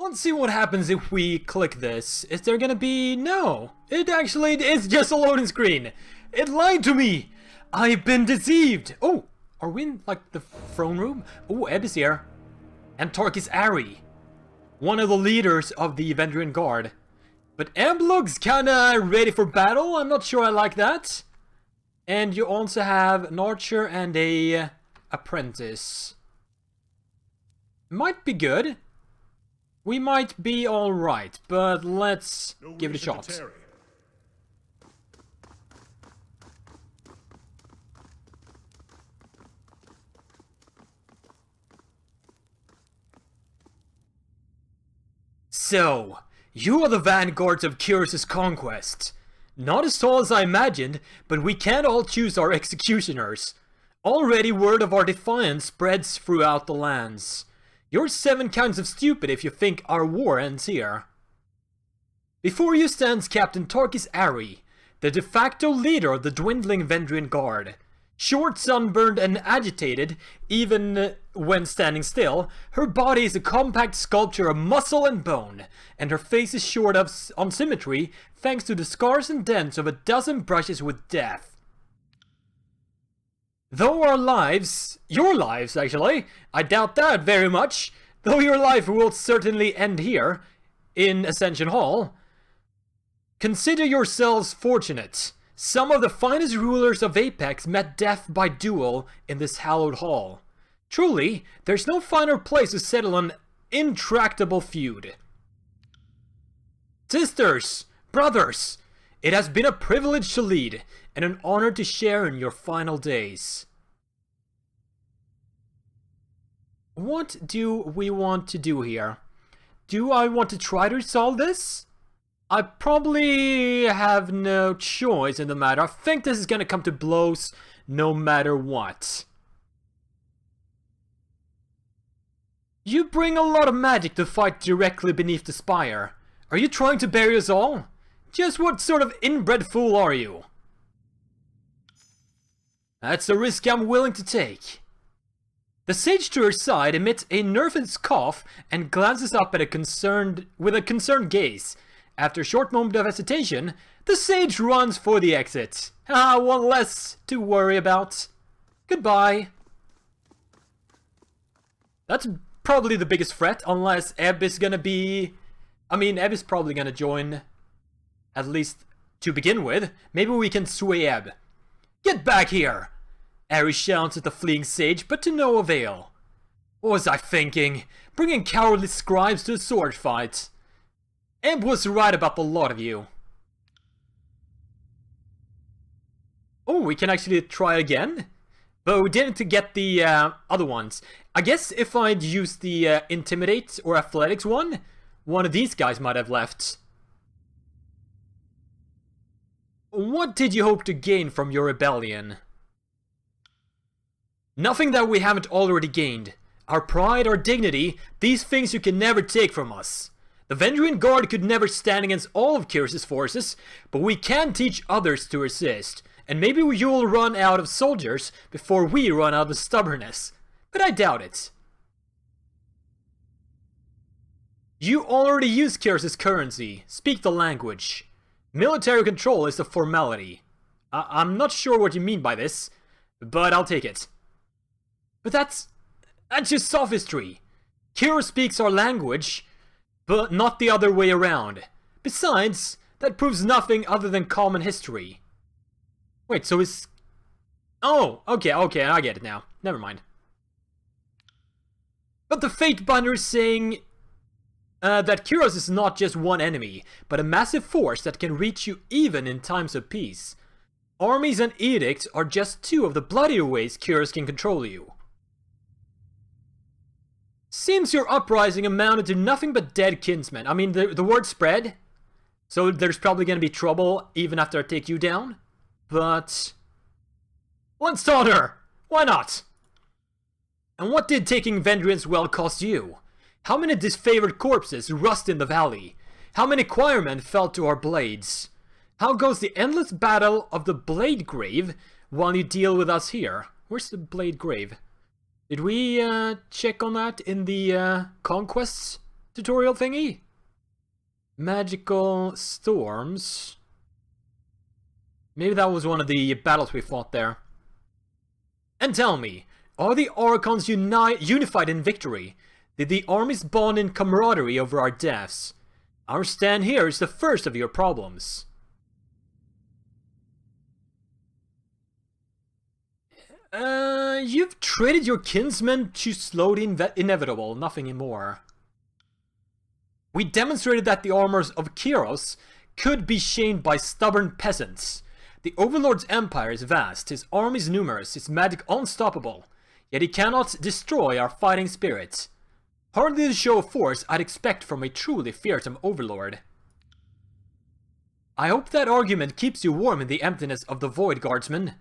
Let's see what happens if we click this. Is there gonna be... No. It actually is just a loading screen. It lied to me. I've been deceived. Oh, are we in, like, the throne room? Oh, Eb is here. And Tarkis Arri, one of the leaders of the Vendrien Guard. But Eb looks kinda ready for battle. I'm not sure I like that. And you also have an archer and a apprentice. Might be good. We might be alright, but let's give it a shot. So, you are the vanguards of Kyros' conquest. Not as tall as I imagined, but we can't all choose our executioners. Already word of our defiance spreads throughout the lands. You're 7 kinds of stupid if you think our war ends here. Before you stands Captain Tarkis Arri, the de facto leader of the dwindling Vendrien Guard. Short, sunburned, and agitated, even when standing still, her body is a compact sculpture of muscle and bone, and her face is short on symmetry thanks to the scars and dents of a dozen brushes with death. Though our lives, your lives actually, I doubt that very much, though your life will certainly end here, in Ascension Hall, consider yourselves fortunate. Some of the finest rulers of Apex met death by duel in this hallowed hall. Truly, there's no finer place to settle an intractable feud. Sisters, brothers, it has been a privilege to lead, and an honor to share in your final days. What do we want to do here? Do I want to try to resolve this? I probably have no choice in the matter. I think this is gonna come to blows no matter what. You bring a lot of magic to fight directly beneath the spire. Are you trying to bury us all? Just what sort of inbred fool are you? That's a risk I'm willing to take. The sage to her side emits a nervous cough and glances up at with a concerned gaze. After a short moment of hesitation, the sage runs for the exit. One less to worry about. Goodbye. That's probably the biggest threat, unless Eb is gonna be... Eb is probably gonna join, at least to begin with. Maybe we can sway Eb. Get back here! Arri shouts at the fleeing sage, but to no avail. What was I thinking? Bringing cowardly scribes to a sword fight. Eb was right about the lot of you. Oh, we can actually try again? But we didn't get the other ones. I guess if I'd used the Intimidate or Athletics one of these guys might have left. What did you hope to gain from your rebellion? Nothing that we haven't already gained. Our pride, our dignity, these things you can never take from us. The Vendrien Guard could never stand against all of Kyros' forces, but we can teach others to resist. And maybe you'll run out of soldiers before we run out of stubbornness. But I doubt it. You already use Kyros' currency. Speak the language. Military control is a formality. I'm not sure what you mean by this, but I'll take it. But that's just sophistry. Kyros speaks our language, but not the other way around. Besides, that proves nothing other than common history. Wait, so is... Oh, okay, I get it now. Never mind. But the Fatebinder is saying that Kyros is not just one enemy, but a massive force that can reach you even in times of peace. Armies and edicts are just 2 of the bloodier ways Kyros can control you. Seems your uprising amounted to nothing but dead kinsmen. The word spread, so there's probably gonna be trouble even after I take you down. But... let's taunt her! Why not? And what did taking Vendrien's well cost you? How many disfavored corpses rust in the valley? How many choirmen fell to our blades? How goes the endless battle of the Blade Grave while you deal with us here? Where's the Blade Grave? Did we check on that in the conquests tutorial thingy? Magical storms. Maybe that was one of the battles we fought there. And tell me, are the Archons unified in victory? Did the armies bond in camaraderie over our deaths? Our stand here is the first of your problems. You've traded your kinsmen to slow the inevitable, nothing more. We demonstrated that the armors of Kyros could be shamed by stubborn peasants. The Overlord's empire is vast, his armies numerous, his magic unstoppable, yet he cannot destroy our fighting spirit. Hardly the show of force I'd expect from a truly fearsome Overlord. I hope that argument keeps you warm in the emptiness of the void, guardsman.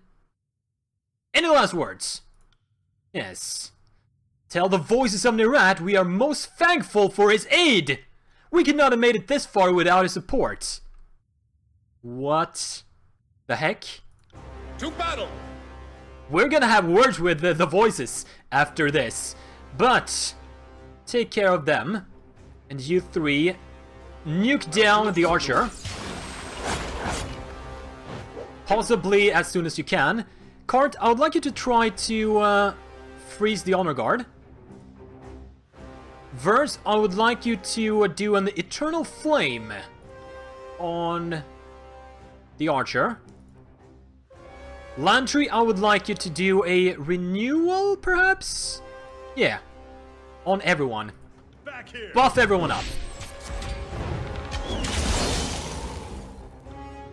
Any last words? Yes. Tell the voices of Nerat we are most thankful for his aid! We could not have made it this far without his support. What the heck? To battle! We're gonna have words with the voices after this, but take care of them. And you three, nuke down the archer. Possibly as soon as you can. Kart, I would like you to try to freeze the honor guard. Verse, I would like you to do an eternal flame on the archer. Lantry, I would like you to do a renewal, perhaps? Yeah, on everyone. Back here. Buff everyone up.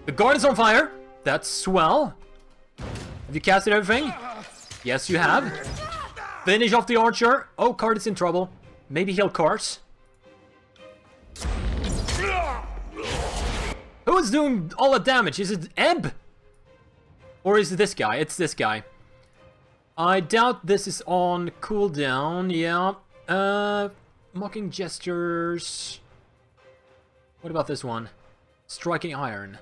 The guard is on fire. That's swell. Have you casted everything? Yes, you have. Finish off the archer. Oh, Kart is in trouble. Maybe he'll Kart. Who is doing all the damage? Is it Eb? Or is it this guy? It's this guy. I doubt this is on cooldown. Yeah. Mocking gestures. What about this one? Striking iron.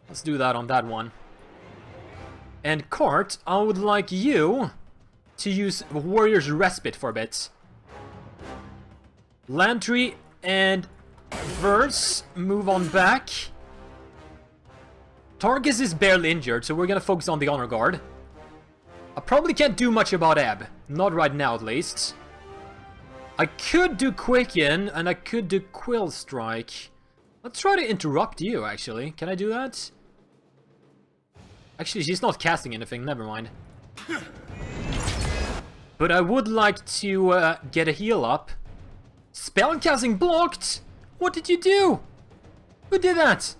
Let's do that on that one. And Kart, I would like you to use Warrior's Respite for a bit. Lantry and Verse, move on back. Tarkis is barely injured, so we're gonna focus on the Honor Guard. I probably can't do much about Eb. Not right now, at least. I could do Quicken, and I could do Quill Strike. Let's try to interrupt you, actually. Can I do that? Actually, she's not casting anything, never mind. But I would like to get a heal up. Spellcasting blocked? What did you do? Who did that?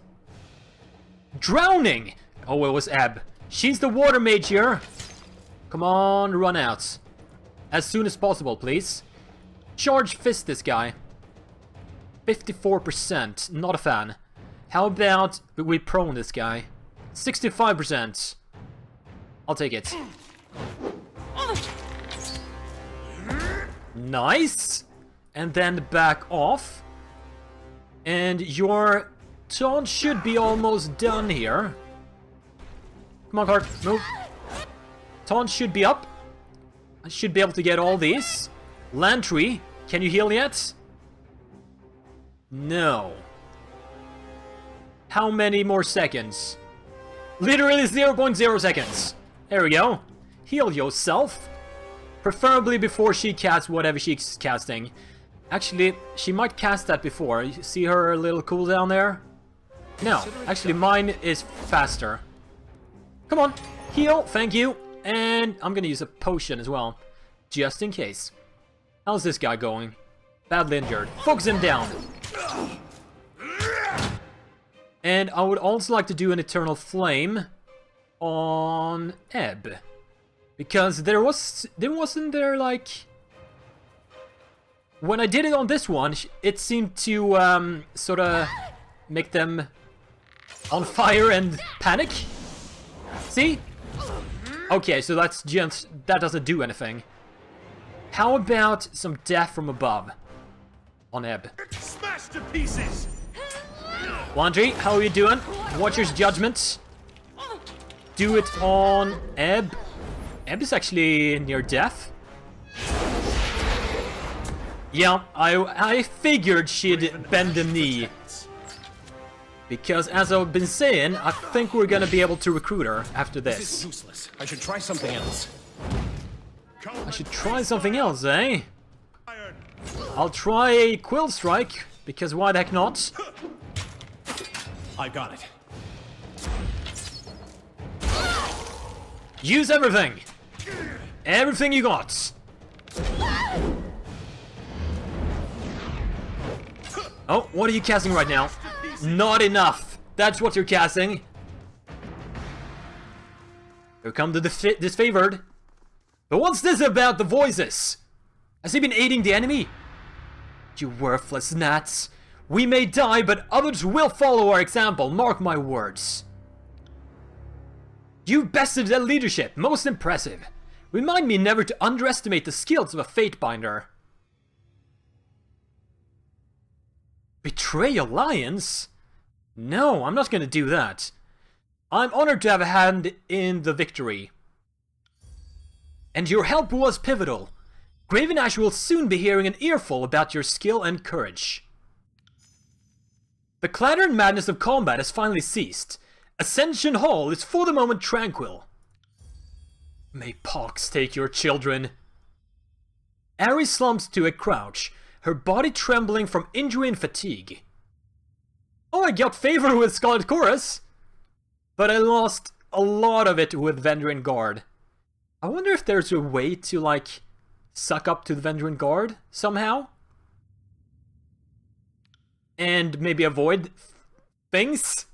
Drowning! Oh, it was Eb. She's the water mage here. Come on, run out. As soon as possible, please. Charge fist this guy. 54%, not a fan. How about we prone this guy? 65%. I'll take it. Nice! And then back off. And your taunt should be almost done here. Come on, Kart, move. Taunt should be up. I should be able to get all these. Lantry, can you heal yet? No. How many more seconds? Literally 0.0 seconds. There we go. Heal yourself. Preferably before she casts whatever she's casting. Actually, she might cast that before. You see her little cooldown there? No, actually mine is faster. Come on, heal, thank you. And I'm gonna use a potion as well, just in case. How's this guy going? Badly injured. Focus him down. And I would also like to do an Eternal Flame on Eb. Because wasn't there like... When I did it on this one, it seemed to sort of make them on fire and panic. See? Okay, so that's just... that doesn't do anything. How about some death from above on Eb? Smash to pieces. Laundry, how are you doing? Watcher's Judgment. Do it on Eb. Eb is actually near death. Yeah, I figured she'd bend the knee. Because, as I've been saying, I think we're gonna be able to recruit her after This this. is useless. I should try something else. I should try something else, eh? Iron. I'll try a Quill Strike, because why the heck not? I got it. Use everything! Everything you got! Oh, what are you casting right now? Not enough! That's what you're casting! Here come the disfavored. But what's this about the voices? Has he been aiding the enemy? You worthless gnats. We may die, but others will follow our example, mark my words. You've bested their leadership, most impressive. Remind me never to underestimate the skills of a Fatebinder. Betray Alliance? No, I'm not gonna do that. I'm honored to have a hand in the victory. And your help was pivotal. Graven Ash will soon be hearing an earful about your skill and courage. The clatter and madness of combat has finally ceased. Ascension Hall is for the moment tranquil. May pox take your children. Arri slumps to a crouch, her body trembling from injury and fatigue. Oh, I got favor with Scarlet Chorus, but I lost a lot of it with Vendrien Guard. I wonder if there's a way to, like, suck up to the Vendrien Guard somehow? And maybe avoid things?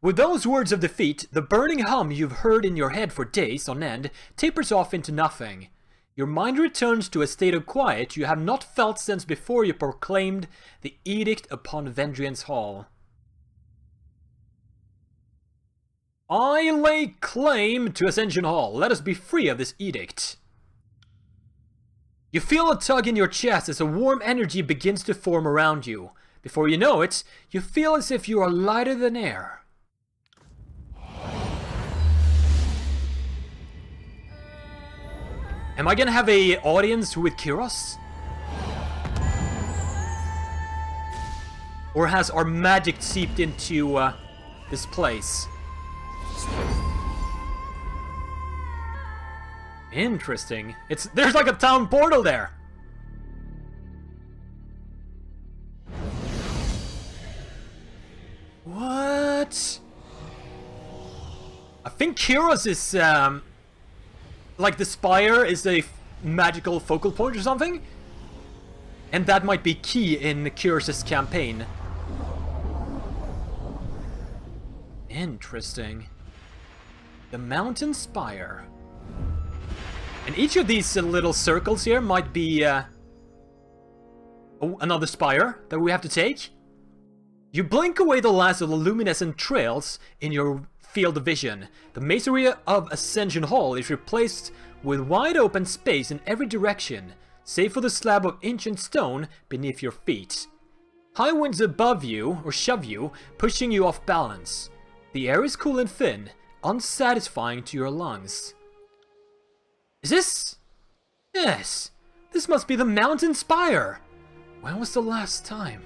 With those words of defeat, the burning hum you've heard in your head for days on end tapers off into nothing. Your mind returns to a state of quiet you have not felt since before you proclaimed the edict upon Vendrian Hall. I lay claim to Ascension Hall. Let us be free of this edict. You feel a tug in your chest as a warm energy begins to form around you. Before you know it, you feel as if you are lighter than air. Am I gonna have a audience with Kyros? Or has our magic seeped into this place? Interesting. There's like a town portal there. What? I think Kyros is like the spire is a magical focal point or something, and that might be key in Kyros' campaign. Interesting. The mountain spire. And each of these little circles here might be another spire that we have to take. You blink away the last of the luminescent trails in your field of vision. The masonry of Ascension Hall is replaced with wide open space in every direction, save for the slab of ancient stone beneath your feet. High winds above you, or shove you, pushing you off balance. The air is cool and thin, unsatisfying to your lungs. Is this? Yes, this must be the mountain spire. When was the last time?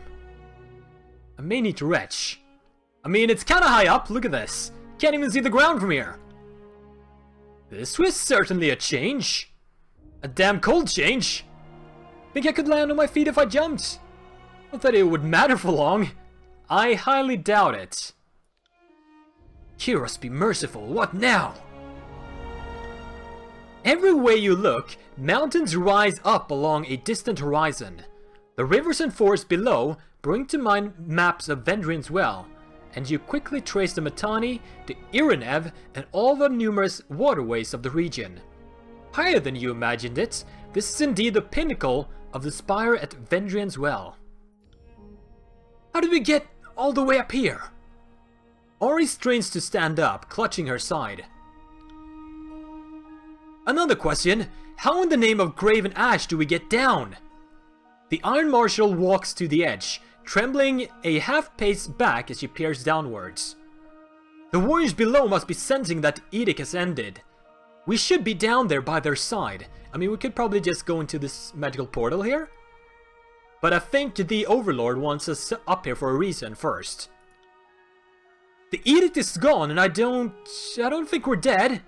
I may need to retch. I mean, it's kinda high up, look at this. Can't even see the ground from here. This was certainly a change. A damn cold change. Think I could land on my feet if I jumped? Not that it would matter for long. I highly doubt it. Kyros be merciful, what now? Every way you look, mountains rise up along a distant horizon. The rivers and forests below bring to mind maps of Vendrien's Well, and you quickly trace the Mitanni, the Irinev, and all the numerous waterways of the region. Higher than you imagined it, this is indeed the pinnacle of the spire at Vendrien's Well. How did we get all the way up here? Ori strains to stand up, clutching her side. Another question, how in the name of Graven Ash do we get down? The Iron Marshal walks to the edge, trembling a half-pace back as she peers downwards. The warriors below must be sensing that edict has ended. We should be down there by their side. I mean, we could probably just go into this magical portal here. But I think the Overlord wants us up here for a reason first. The edict is gone, and I don't think we're dead.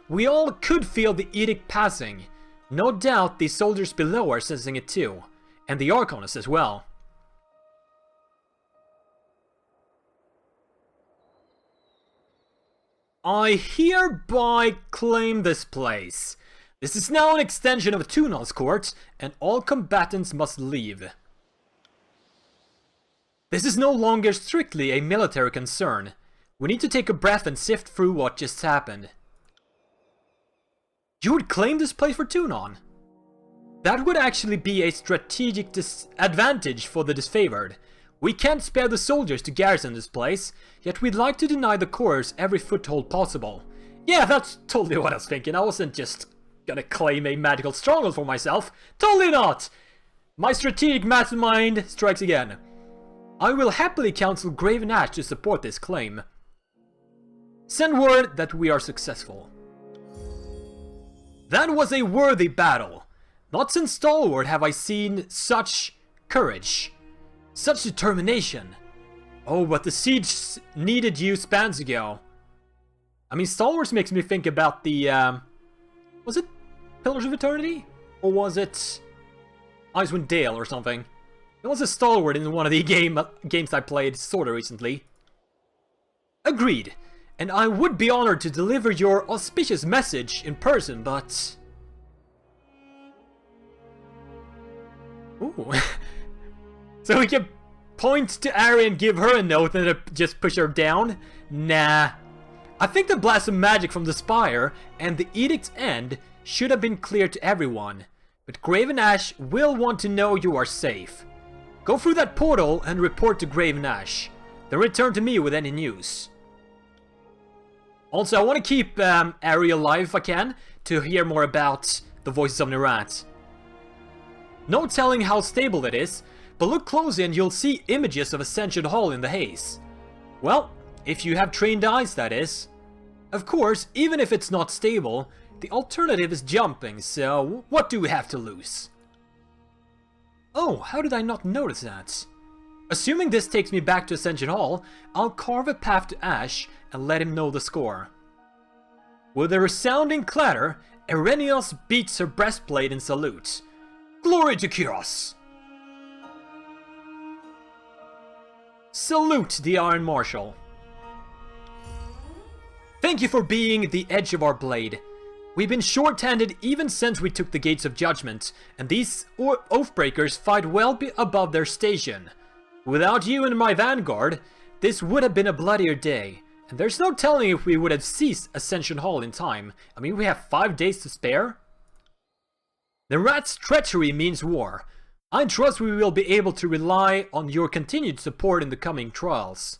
We all could feel the edict passing. No doubt the soldiers below are sensing it too. And the Archonists as well. I hereby claim this place. This is now an extension of Tunal's court, and all combatants must leave. This is no longer strictly a military concern. We need to take a breath and sift through what just happened. You would claim this place for Tunon? That would actually be a strategic disadvantage for the disfavored. We can't spare the soldiers to garrison this place, yet we'd like to deny the cores every foothold possible. Yeah, that's totally what I was thinking. I wasn't just gonna claim a magical stronghold for myself. Totally not! My strategic mastermind strikes again. I will happily counsel Graven Ash to support this claim. Send word that we are successful. That was a worthy battle. Not since Stalwart have I seen such courage. Such determination. Oh, but the siege needed you spans ago. I mean, Stalwart makes me think about the, was it Pillars of Eternity? Or was it Icewind Dale or something? It was a Stalwart in one of the games I played sorta recently. Agreed. And I would be honored to deliver your auspicious message in person, but... Ooh. So we can point to Arri and give her a note and just push her down? Nah. I think the blast of magic from the spire and the edict's end should have been clear to everyone. But Graven Ash will want to know you are safe. Go through that portal and report to Graven Ash. Then return to me with any news. Also, I want to keep Arri alive if I can, to hear more about the Voices of Nerat. No telling how stable it is, but look closely and you'll see images of Ascension Hall in the haze. Well, if you have trained eyes, that is. Of course, even if it's not stable, the alternative is jumping, so what do we have to lose? Oh, how did I not notice that? Assuming this takes me back to Ascension Hall, I'll carve a path to Ash and let him know the score. With a resounding clatter, Erenios beats her breastplate in salute. Glory to Kyros! Salute the Iron Marshal. Thank you for being the edge of our blade. We've been short-handed even since we took the Gates of Judgment, and these Oathbreakers fight well above their station. Without you and my vanguard, this would have been a bloodier day, and there's no telling if we would have seized Ascension Hall in time. I mean, we have 5 days to spare. The rat's treachery means war. I trust we will be able to rely on your continued support in the coming trials.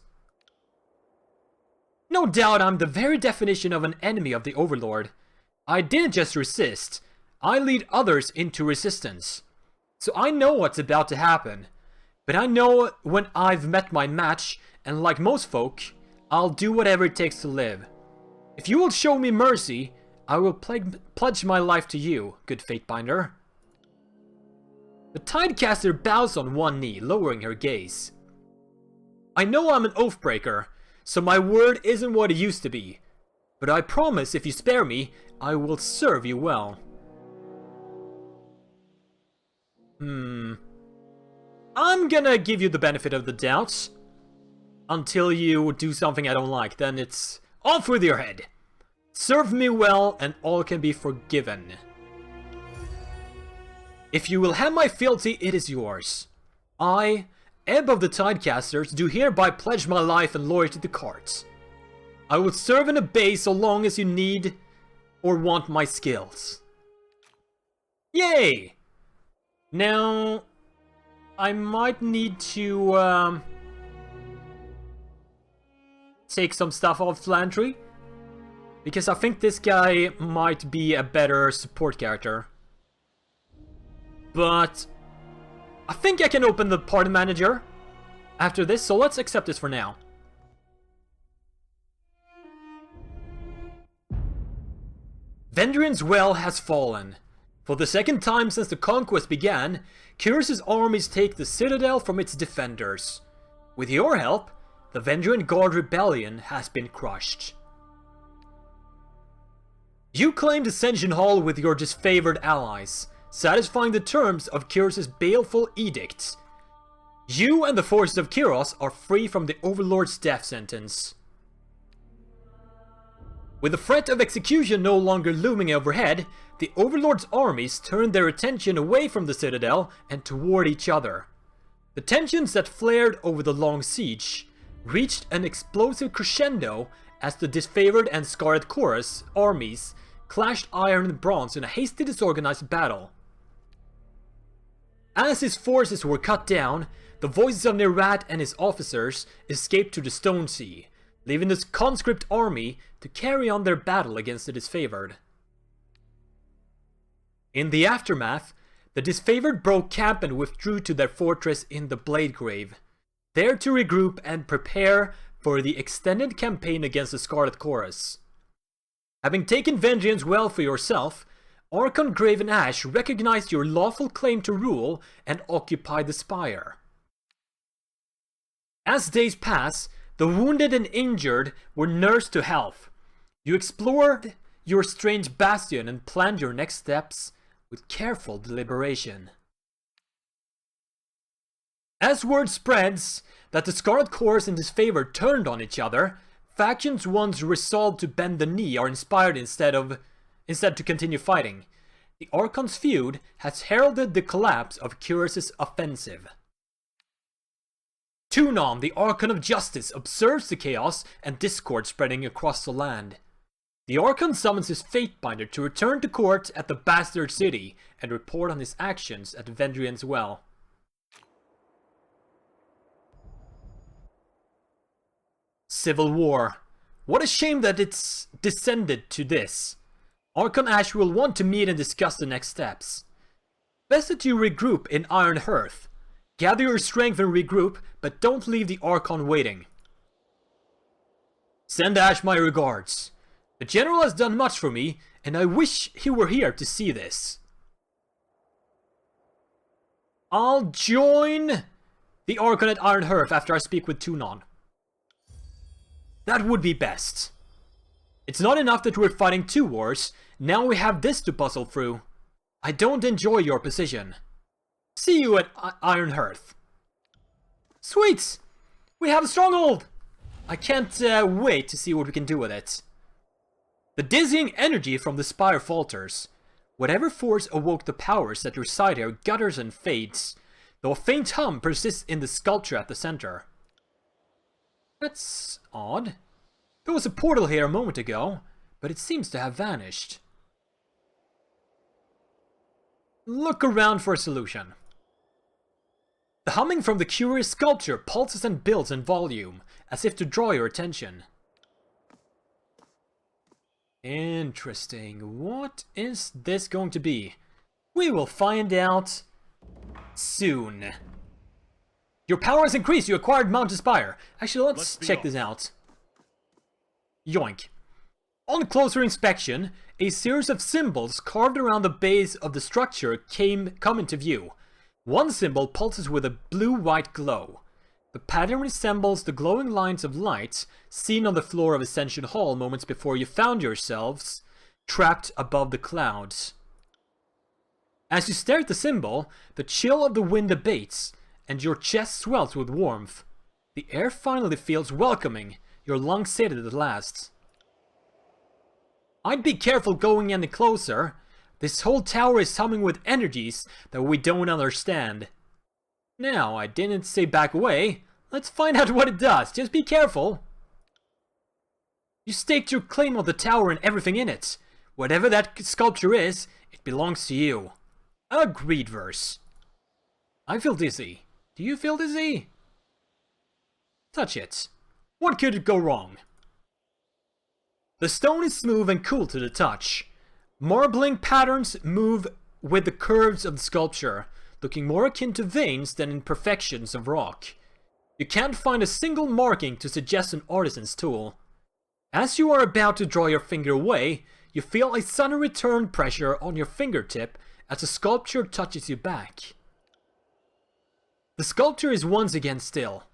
No doubt I'm the very definition of an enemy of the Overlord. I didn't just resist, I lead others into resistance. So I know what's about to happen. But I know when I've met my match, and like most folk, I'll do whatever it takes to live. If you will show me mercy, I will pledge my life to you, good Fatebinder. The Tidecaster bows on one knee, lowering her gaze. I know I'm an Oathbreaker, so my word isn't what it used to be. But I promise if you spare me, I will serve you well. I'm gonna give you the benefit of the doubt. Until you do something I don't like, then it's off with your head. Serve me well and all can be forgiven. If you will have my fealty, it is yours. I, Ebb of the Tidecasters, do hereby pledge my life and loyalty to Kart. I will serve and obey so long as you need or want my skills. Yay! Now, I might need to take some stuff off Flantry, because I think this guy might be a better support character. But I think I can open the party manager after this, so let's accept this for now. Vendrien's well has fallen. For the second time since the conquest began, Kyros' armies take the citadel from its defenders. With your help, the Vendran Guard rebellion has been crushed. You claimed Ascension Hall with your disfavored allies, satisfying the terms of Kyros' baleful edict. You and the forces of Kyros are free from the Overlord's death sentence. With the threat of execution no longer looming overhead, the Overlord's armies turned their attention away from the citadel and toward each other. The tensions that flared over the long siege reached an explosive crescendo as the disfavored and Scarlet Chorus armies clashed iron and bronze in a hasty disorganized battle. As his forces were cut down, the voices of Nerat and his officers escaped to the Stone Sea, leaving this conscript army to carry on their battle against the disfavored. In the aftermath, the disfavored broke camp and withdrew to their fortress in the Bladegrave, there to regroup and prepare for the extended campaign against the Scarlet Chorus. Having taken vengeance well for yourself, Archon Graven Ash recognized your lawful claim to rule and occupied the spire. As days pass, the wounded and injured were nursed to health. You explored your strange bastion and planned your next steps with careful deliberation. As word spreads that the Scarlet Chorus and Disfavor turned on each other, factions once resolved to bend the knee are inspired instead to continue fighting. The Archon's feud has heralded the collapse of Kyros' offensive. Tunon, the Archon of Justice, observes the chaos and discord spreading across the land. The Archon summons his Fatebinder to return to court at the Bastard City and report on his actions at Vendrien's Well. Civil War. What a shame that it's descended to this. Archon Ash will want to meet and discuss the next steps. Best that you regroup in Iron Hearth. Gather your strength and regroup, but don't leave the Archon waiting. Send Ash my regards. The General has done much for me, and I wish he were here to see this. I'll join the Archon at Iron Hearth after I speak with Tunon. That would be best. It's not enough that we're fighting 2 wars, now we have this to puzzle through. I don't enjoy your position. See you at Iron Hearth. Sweet! We have a stronghold! I can't wait to see what we can do with it. The dizzying energy from the spire falters. Whatever force awoke the powers that reside here gutters and fades, though a faint hum persists in the sculpture at the center. That's odd. There was a portal here a moment ago, but it seems to have vanished. Look around for a solution. The humming from the curious sculpture pulses and builds in volume, as if to draw your attention. Interesting. What is this going to be? We will find out soon. Your power has increased. You acquired Mountain Spire. Actually, let's check this out. Yoink. On closer inspection, a series of symbols carved around the base of the structure come into view. One symbol pulses with a blue-white glow. The pattern resembles the glowing lines of light seen on the floor of Ascension Hall moments before you found yourselves trapped above the clouds. As you stare at the symbol, the chill of the wind abates, and your chest swells with warmth. The air finally feels welcoming, your lungs sated at last. I'd be careful going any closer. This whole tower is humming with energies that we don't understand. Now, I didn't say back away. Let's find out what it does. Just be careful. You staked your claim on the tower and everything in it. Whatever that sculpture is, it belongs to you. Agreed verse. I feel dizzy. Do you feel dizzy? Touch it. What could go wrong? The stone is smooth and cool to the touch. Marbling patterns move with the curves of the sculpture, looking more akin to veins than imperfections of rock. You can't find a single marking to suggest an artisan's tool. As you are about to draw your finger away, you feel a sudden return pressure on your fingertip as the sculpture touches you back. The sculpture is once again still.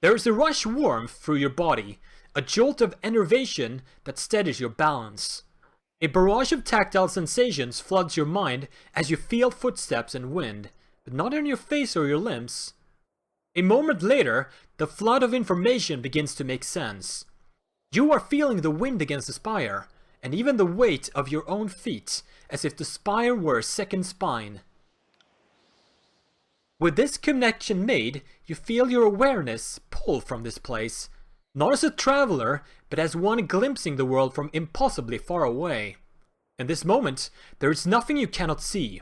There is a rush warmth through your body, a jolt of enervation that steadies your balance. A barrage of tactile sensations floods your mind as you feel footsteps and wind, but not on your face or your limbs. A moment later, the flood of information begins to make sense. You are feeling the wind against the spire, and even the weight of your own feet, as if the spire were a second spine. With this connection made, you feel your awareness pull from this place, not as a traveler, but as one glimpsing the world from impossibly far away. In this moment, there is nothing you cannot see,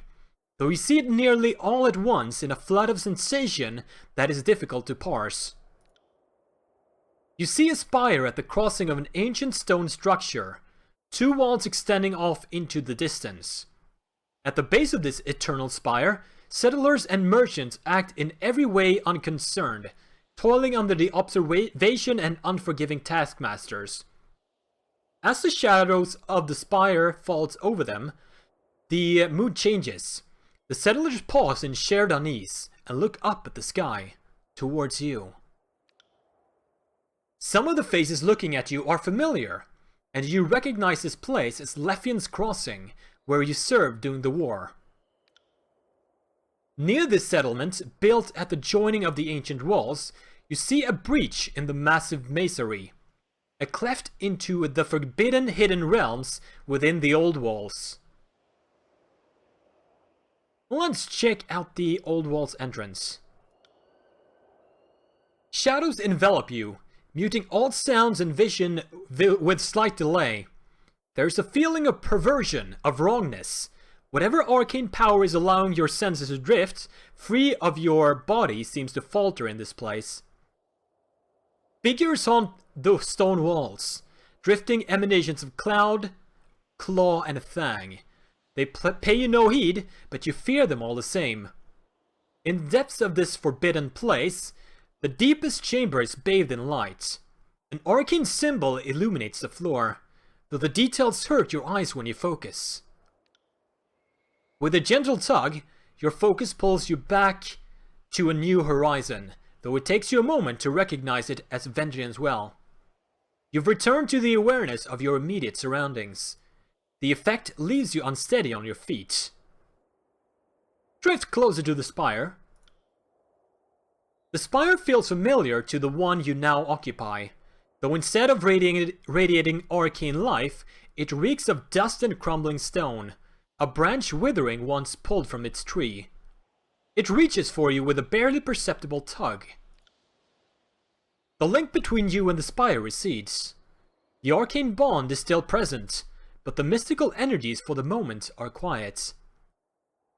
though you see it nearly all at once in a flood of sensation that is difficult to parse. You see a spire at the crossing of an ancient stone structure, two walls extending off into the distance. At the base of this eternal spire, settlers and merchants act in every way unconcerned, toiling under the observation and unforgiving taskmasters. As the shadows of the spire falls over them, the mood changes. The settlers pause in shared unease and look up at the sky, towards you. Some of the faces looking at you are familiar, and you recognize this place as Lefian's Crossing, where you served during the war. Near this settlement, built at the joining of the ancient walls, you see a breach in the massive masonry, a cleft into the forbidden hidden realms within the old walls. Let's check out the old walls entrance. Shadows envelop you, muting all sounds and vision with slight delay. There's a feeling of perversion, of wrongness. Whatever arcane power is allowing your senses to drift, free of your body seems to falter in this place. Figures haunt the stone walls, drifting emanations of cloud, claw, and fang. They pay you no heed, but you fear them all the same. In the depths of this forbidden place, the deepest chamber is bathed in light. An arcane symbol illuminates the floor, though the details hurt your eyes when you focus. With a gentle tug, your focus pulls you back to a new horizon, though it takes you a moment to recognize it as Vendrien's well. You've returned to the awareness of your immediate surroundings. The effect leaves you unsteady on your feet. Drift closer to the spire. The spire feels familiar to the one you now occupy, though instead of radiating arcane life, it reeks of dust and crumbling stone, a branch withering once pulled from its tree. It reaches for you with a barely perceptible tug. The link between you and the spire recedes. The arcane bond is still present, but the mystical energies for the moment are quiet.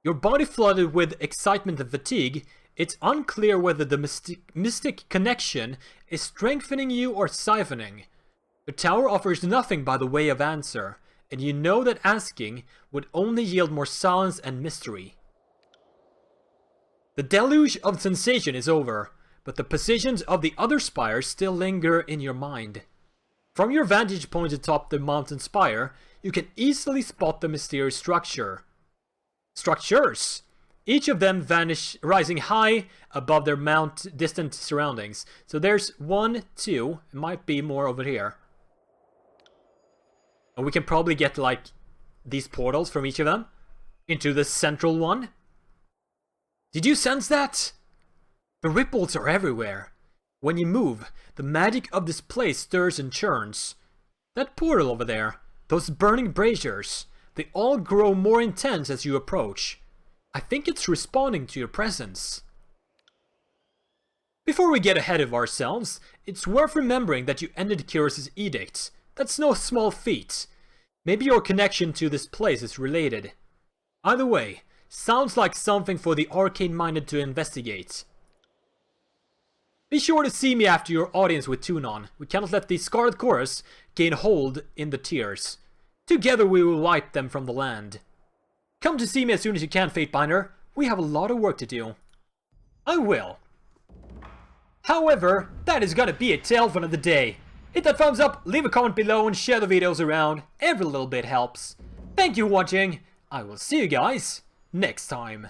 Your body flooded with excitement and fatigue, it's unclear whether the mystic connection is strengthening you or siphoning. The tower offers nothing by the way of answer, and you know that asking would only yield more silence and mystery. The deluge of sensation is over, but the positions of the other spires still linger in your mind. From your vantage point atop the mountain spire, you can easily spot the mysterious structures, each of them rising high above their distant surroundings. So there's 1, 2, it might be more over here. And we can probably get like these portals from each of them into the central one. Did you sense that? The ripples are everywhere. When you move, the magic of this place stirs and churns. That portal over there, those burning braziers, they all grow more intense as you approach. I think it's responding to your presence. Before we get ahead of ourselves, it's worth remembering that you ended Kyros' edict. That's no small feat. Maybe your connection to this place is related. Either way, sounds like something for the arcane-minded to investigate. Be sure to see me after your audience with Tunon. We cannot let the Scarlet Chorus gain hold in the tears. Together we will wipe them from the land. Come to see me as soon as you can, Fatebinder. We have a lot of work to do. I will. However, that is gonna be a tale for another day. Hit that thumbs up, leave a comment below, and share the videos around. Every little bit helps. Thank you for watching. I will see you guys next time.